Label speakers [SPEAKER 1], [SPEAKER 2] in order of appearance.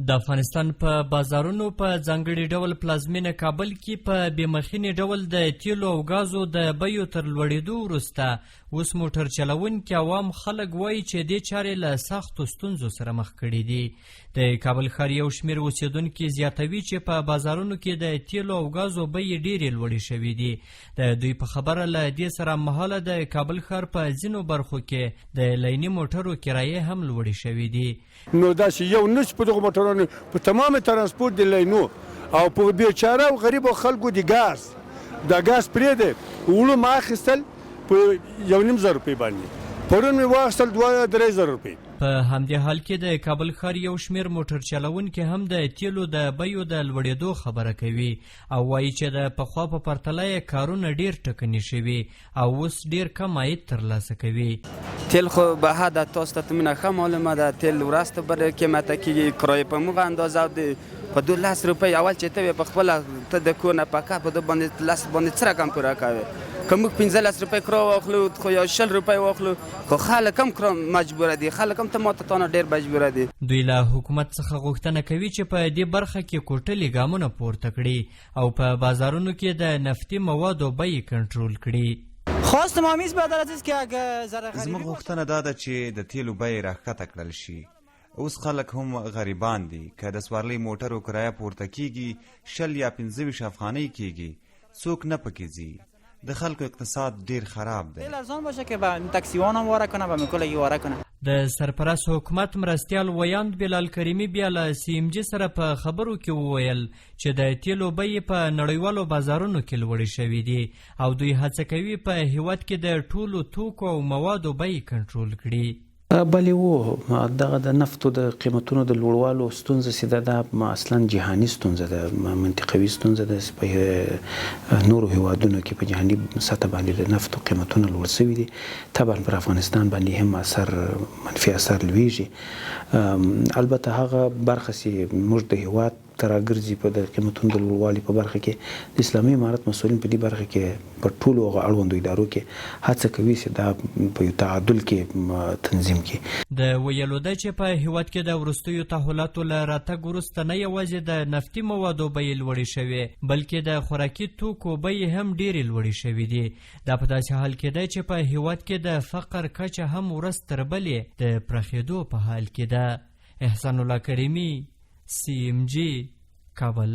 [SPEAKER 1] د افغانستان په بازارونو په ځانګړي ډول پلازمینه کابل کې په بېمخینې ډول د تیلو او غازو د بیو تر لوړېدو وروسته اوس موټر چلوونکي عوام خلک وایي چې دې چارې له سختو ستونزو سره مخ کړي دي. د کابل ښار یو شمېر اوسېدونکي زیاتوي چې په بازارونو کې د تیلو او غازو بیې ډېرې لوړې شوي دي. د دوی په خبره له دې سره مهاله د کابل ښار په ځینو برخو کې د لیني موټرو کرایې هم لوړې شوي دي.
[SPEAKER 2] نو داسې یو نس په دغو موټرونو په تمام ترانسپورت د لینو او په بیچاره او غریبو خلکو د ګاز پرېږدی وړو ما اخیستل په 1,500 روپۍ باندې، پرون مې واخیستل 2-3,000 روپۍ.
[SPEAKER 1] په همدې حال کې د کابل ښار یو شمېر موټر چلوونکي هم د تیلو د بیو د لوړېدو خبره کوي او وایي چې د پخوا په پرتله یې کارونه ډېر ټکني شوي او اوس ډېر کم عاید ترلاسه کوي.
[SPEAKER 3] تیل خو بها ده، تاسو ته مینه ښه معلومه ده. تیل ورځ ته بر قیمته کېږي، کرایه په موږ اندازه د په 12 روپۍ اول چې ته په خپله ته د کور نه پکه په 2 باندې 10 باندې څه رقم پوره کوې. که موږ 15 روپۍ کرایه واخلو خو یا 20 روپۍ واخلو خو خلک هم مجبوره دي، خلک هم تانه ډېر مجبوره دي. دوی
[SPEAKER 1] له حکومت څخه غوښتنه کوي چې په دې برخه کې کوټلي ګامونه پورته کړي او په بازارونو کې د نفتي موادو بیې کنټرول کړي.
[SPEAKER 4] خواست ما همیز به عدالت است که اگه ذره غریبی
[SPEAKER 5] زموږ غوښتنه دا ده چې د تیلو بیې راښکته کړل شي. اوس خلک هم غریبان دي، که د سوارلۍ موټرو کرایه پورته کیږي 20 یا 25 افغانۍ کیږي، څوک نه پکې ځي. د خلکو اقتصاد ډیر خراب دی.
[SPEAKER 4] ارزان باشه که به تاکسیوان هم واره کنه، به میکولگی واره کنه.
[SPEAKER 1] د سرپرست حکومت مرستیال ویاند بلال کریمي بیا له CMG سره په خبرو کې وویل چې د تیلو بیې په نړیوالو بازارونو کې لوړې شوي دي او دوی هڅه کوي په هیواد کې د ټولو توکو او موادو بیې کنټرول کړي.
[SPEAKER 6] بلې و دغه د نفتو د قیمتونو د لوړوالو ستونزه چې ده اصلا جهاني ستونزه ده، منطقوي ستونزه ده. په نورو هیوادونو کې په جهاني سطح باندې د نفتو قیمتونه لوړ شوي دي. طبعا پر افغانستان باندې هم منفي اثر لویږي. البته هغه برخه چې موږ د هیواد ته راګرځي په د قیمتونو د لوړوالي په برخه کې د اسلامي امارت مسؤلین په دې برخه کې په ټولو هغه اړوندو ادارو کې هڅه کوي چې دا په یو تعادل کې تنظیم کړي.
[SPEAKER 1] د ویلو ده چې په هیواد کې د وروستیو تحولاتو له راتګ وروسته نه یوازې د نفتي موادو بیې لوړې شوې بلکې د خوراکي توکو بیې هم ډېرې لوړې شوې دي. دا په داسې حال کې ده چې په هیواد کې د فقر کچه هم ورځ تر بلې د پراخېدو په حال کې ده. احسان الله کریمي، CMG کابل.